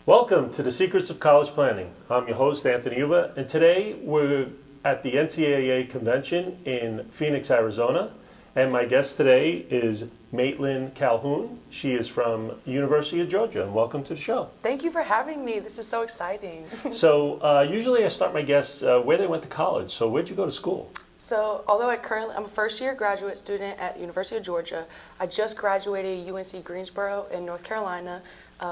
Welcome to the Secrets of College Planning. I'm your host, Anthony Uva, and today we're at the NCAA convention in Phoenix, Arizona. And my guest today is Maitlyn Calhoun. She is from University of Georgia, and welcome to the show. Thank you for having me. This is so exciting. So usually I start my guests where they went to college. So where'd you go to school? So although I'm a first-year graduate student at the University of Georgia, I just graduated UNC Greensboro in North Carolina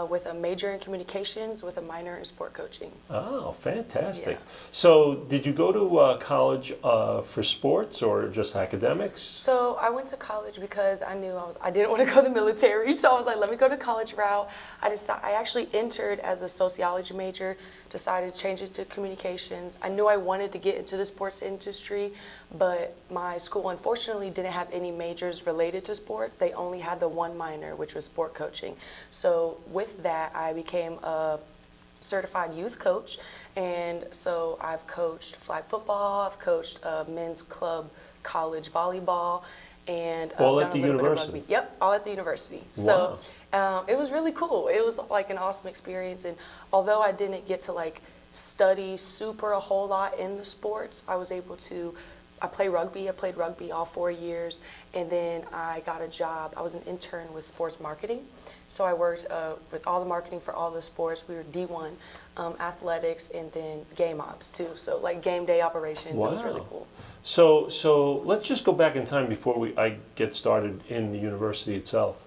with a major in communications with a minor in sport coaching. Oh, fantastic. Yeah. So did you go to college for sports or just academics? So I went to college because I knew I didn't want to go to the military, so I was like, let me go the college route. I actually entered as a sociology major, decided to change it to communications. I knew I wanted to get into the sports industry, but my school unfortunately didn't have any majors related to sports. They only had the one minor, which was sport coaching. So with that, I became a certified youth coach, and so I've coached flag football, I've coached men's club college volleyball, and all done at the a little bit of university? rugby. Yep, all at the university. Wow. So it was really cool. It was like an awesome experience, and although I didn't get to like study a whole lot in the sports, I was able to. I played rugby all 4 years, and then I got a job. I was an intern with sports marketing. So I worked with all the marketing for all the sports. We were D1, athletics, and then game ops too. So like game day operations. Wow. It was really cool. So let's just go back in time before I get started in the university itself.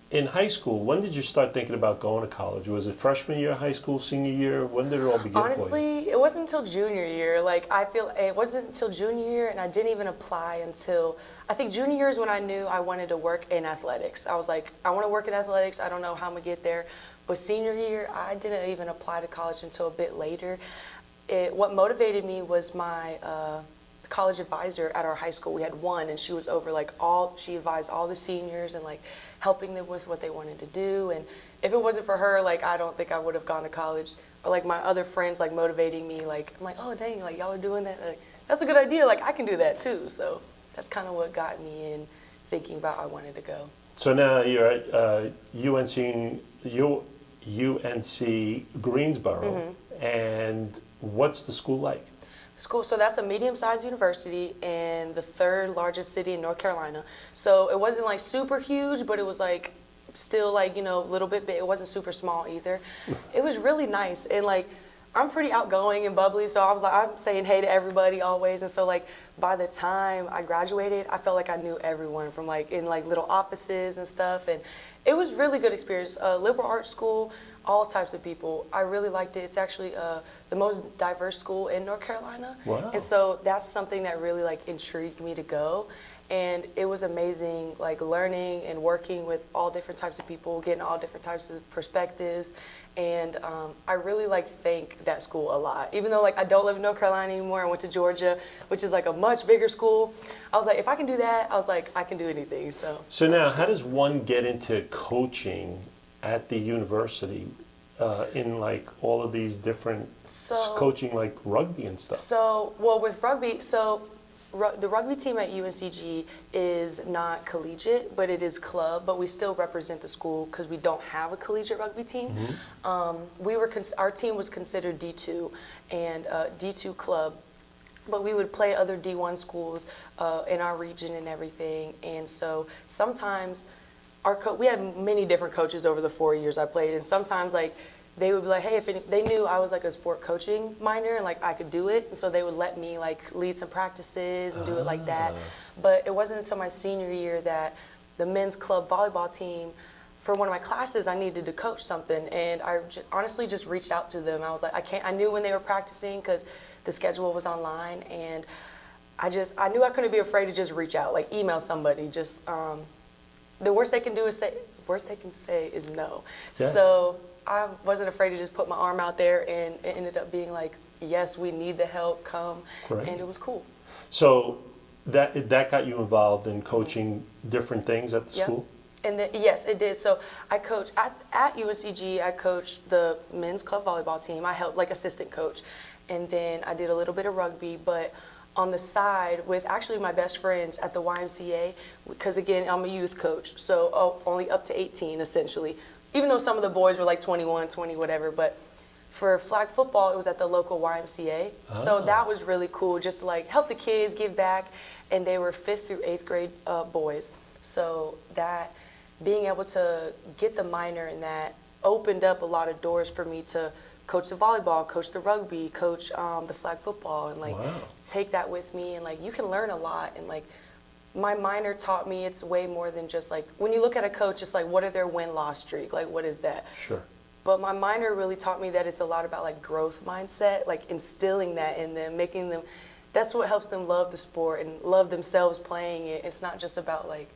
In high school, when did you start thinking about going to college? Was it freshman year of high school, senior year? When did it all begin for you? Honestly, it wasn't until junior year. Like I feel it wasn't until junior year, and I didn't even apply until I think junior year is when I knew I wanted to work in athletics. I was like, I want to work in athletics. I don't know how I'm gonna get there. But senior year, I didn't even apply to college until a bit later. What motivated me was my college advisor at our high school. We had one, and she was over like she advised all the seniors and like helping them with what they wanted to do. And if it wasn't for her, like I don't think I would have gone to college. Or like my other friends like motivating me, like I'm like, oh dang, like y'all are doing that. Like, that's a good idea. Like I can do that too. So that's kind of what got me in thinking about I wanted to go. So now you're at UNC Greensboro, and what's the school like? School, so that's a medium-sized university in the third largest city in North Carolina. So it wasn't like super huge, but it was like still like, you know, a little bit big. It wasn't super small either. It was really nice, and like I'm pretty outgoing and bubbly, so I was like, I'm saying hey to everybody always. And so like by the time I graduated, I felt like I knew everyone from like in like little offices and stuff, and it was really good experience. Liberal arts school, all types of people. I really liked it. It's actually the most diverse school in North Carolina. Wow. And so that's something that really like intrigued me to go. And it was amazing, like learning and working with all different types of people, getting all different types of perspectives. And I really like thank that school a lot. Even though like I don't live in North Carolina anymore, I went to Georgia, which is like a much bigger school. I was like, if I can do that, I was like, I can do anything. So now, how does one get into coaching at the university in like all of these different coaching, like rugby and stuff? So, well, with rugby, the rugby team at UNCG is not collegiate, but it is club. But we still represent the school because we don't have a collegiate rugby team. Our team was considered D2 and D2 club, but we would play other D1 schools in our region and everything. And so sometimes we had many different coaches over the 4 years I played, and sometimes like they would be like, hey, they knew I was like a sport coaching minor and like I could do it, and so they would let me like lead some practices and do it like that. But it wasn't until my senior year that the men's club volleyball team, for one of my classes, I needed to coach something, and I honestly just reached out to them. I was like, I knew when they were practicing because the schedule was online, and I knew I couldn't be afraid to just reach out, like email somebody. Just the worst they can say is no. Yeah. So I wasn't afraid to just put my arm out there, and it ended up being like, yes, we need the help, come, right. And it was cool. So that got you involved in coaching different things at the school? And then, yes, it did. So I coached at UNCG. I coached the men's club volleyball team. I helped like assistant coach, and then I did a little bit of rugby. But on the side with actually my best friends at the YMCA, because again I'm a youth coach, so only up to 18 essentially. Even though some of the boys were like 21, 20, whatever. But for flag football, it was at the local YMCA. So that was really cool, just to like help the kids, give back. And they were 5th through 8th grade boys. So that being able to get the minor in that opened up a lot of doors for me to coach the volleyball, coach the rugby, coach the flag football, and like take that with me. And like you can learn a lot. And like my minor taught me it's way more than just like when you look at a coach, it's like what are their win-loss streak? Like what is that? Sure. But my minor really taught me that it's a lot about like growth mindset, like instilling that in them, making them. That's what helps them love the sport and love themselves playing it. It's not just about like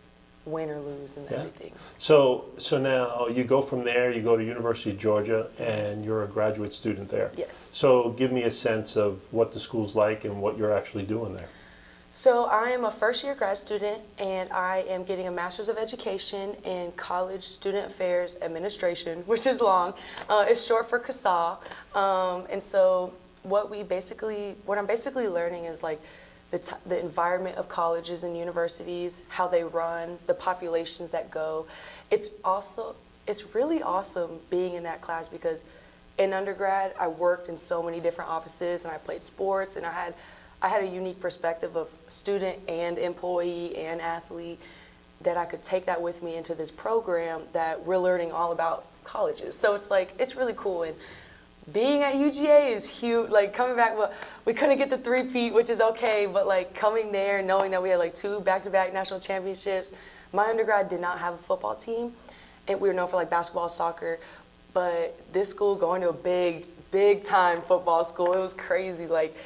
win or lose and everything. So now you go from there, you go to University of Georgia, and you're a graduate student there. Yes. So give me a sense of what the school's like and what you're actually doing there. So I am a first-year grad student, and I am getting a Master's of Education in College Student Affairs Administration, which is long. It's short for CASA. And so what I'm basically learning is like the environment of colleges and universities, how they run, the populations that go. It's really awesome being in that class because in undergrad, I worked in so many different offices and I played sports, and I had a unique perspective of student and employee and athlete that I could take that with me into this program that we're learning all about colleges. So it's like, it's really cool. And being at UGA is huge. Like coming back, well, we couldn't get the three-peat, which is okay, but like coming there, knowing that we had like 2 back-to-back national championships. My undergrad did not have a football team, and we were known for like basketball, soccer, but this school going to a big time football school, it was crazy. Like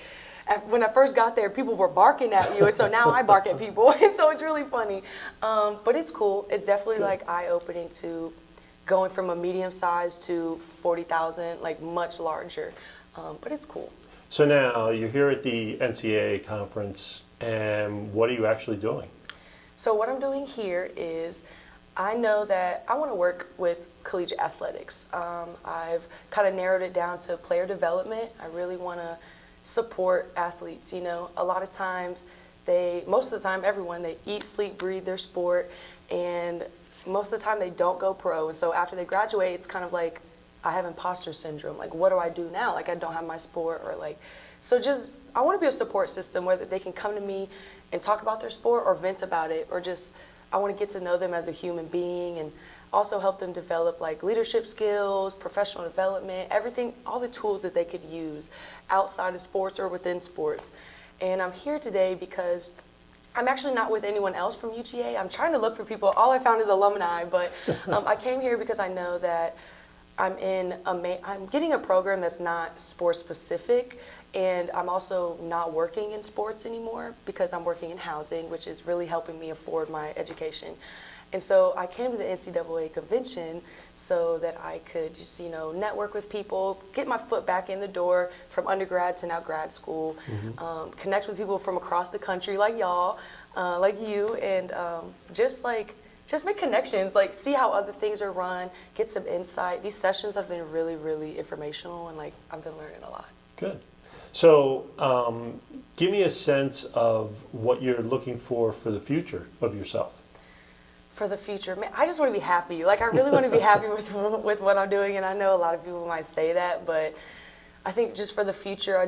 when I first got there, people were barking at you, and so now I bark at people, and so it's really funny. But it's cool. It's definitely like eye-opening to going from a medium size to 40,000, like much larger. But it's cool. So now you're here at the NCAA conference, and what are you actually doing? So what I'm doing here is I know that I want to work with collegiate athletics. I've kind of narrowed it down to player development. I really want to support athletes. You know, a lot of times most of the time, everyone, they eat, sleep, breathe their sport, and most of the time they don't go pro. And so after they graduate, it's kind of like I have imposter syndrome. Like, what do I do now? Like, I don't have my sport, or like, so just, I want to be a support system where they can come to me and talk about their sport or vent about it, or just, I want to get to know them as a human being and also help them develop like leadership skills, professional development, everything, all the tools that they could use outside of sports or within sports. And I'm here today because I'm actually not with anyone else from UGA. I'm trying to look for people. All I found is alumni, but I came here because I know that I'm getting a program that's not sports specific, and I'm also not working in sports anymore because I'm working in housing, which is really helping me afford my education. And so I came to the NCAA convention so that I could just, you know, network with people, get my foot back in the door from undergrad to now grad school, connect with people from across the country like y'all, like you, and just make connections, like see how other things are run, get some insight. These sessions have been really, really informational, and like I've been learning a lot. Good. So give me a sense of what you're looking for the future of yourself. For the future, man, I just want to be happy. Like, I really want to be happy with what I'm doing, and I know a lot of people might say that, but I think just for the future,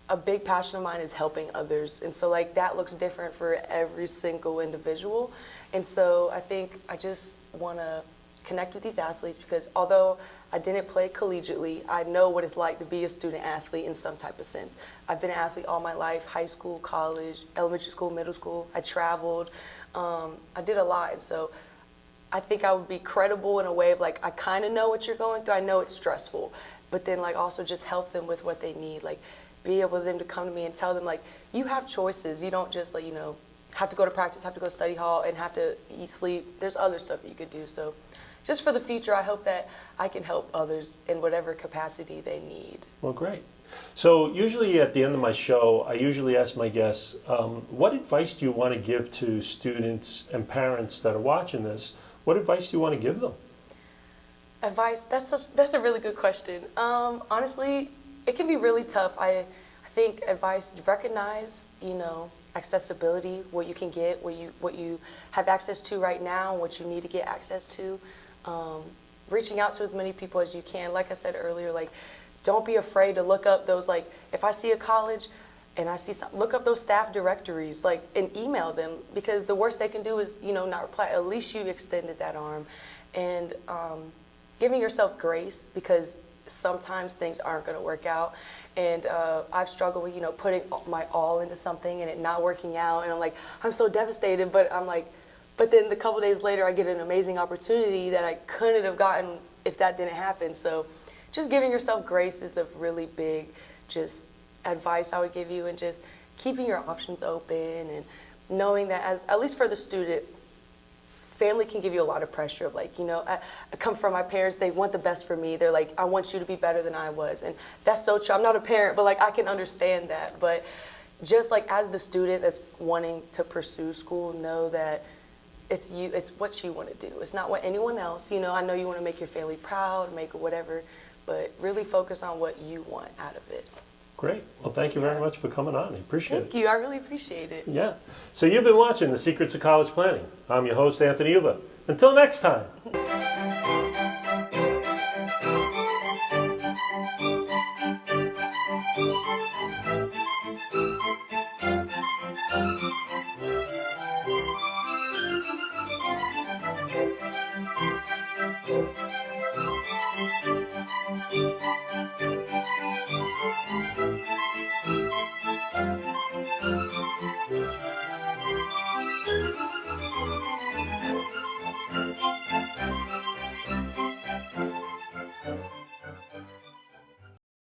a big passion of mine is helping others, and so like that looks different for every single individual, and so I think I just want to connect with these athletes because although I didn't play collegiately, I know what it's like to be a student athlete in some type of sense. I've been an athlete all my life, high school, college, elementary school, middle school. I traveled. I did a lot, and so I think I would be credible in a way of like, I kind of know what you're going through. I know it's stressful, but then like also just help them with what they need. Like be able for them to come to me and tell them like, you have choices. You don't just like, you know, have to go to practice, have to go to study hall, and have to eat, sleep. There's other stuff that you could do. So just for the future, I hope that I can help others in whatever capacity they need. Well, great. So usually at the end of my show, I usually ask my guests, what advice do you want to give to students and parents that are watching this What advice do you want to give them? Advice, that's a really good question. Honestly, it can be really tough. I think advice, recognize, accessibility, what you can get, what you have access to right now, what you need to get access to. Reaching out to as many people as you can. Like I said earlier, like, don't be afraid to look up those, like, if I see a college and I see something, look up those staff directories, like, and email them, because the worst they can do is, not reply. At least you extended that arm. And giving yourself grace, because sometimes things aren't going to work out. And I've struggled with, putting my all into something and it not working out. And I'm like, I'm so devastated, but I'm like, but then a couple days later, I get an amazing opportunity that I couldn't have gotten if that didn't happen. So just giving yourself grace is a really big just advice I would give you, and just keeping your options open and knowing that, as at least for the student, family can give you a lot of pressure. Like, I come from my parents, they want the best for me. They're like, I want you to be better than I was. And that's so true. I'm not a parent, but like, I can understand that. But just like, as the student that's wanting to pursue school, know that it's you, it's what you want to do. It's not what anyone else, I know you want to make your family proud, make whatever, but really focus on what you want out of it. Great. Well, thank you very much for coming on. I appreciate it. Thank you. I really appreciate it. Yeah. So you've been watching The Secrets of College Planning. I'm your host, Anthony Uva. Until next time.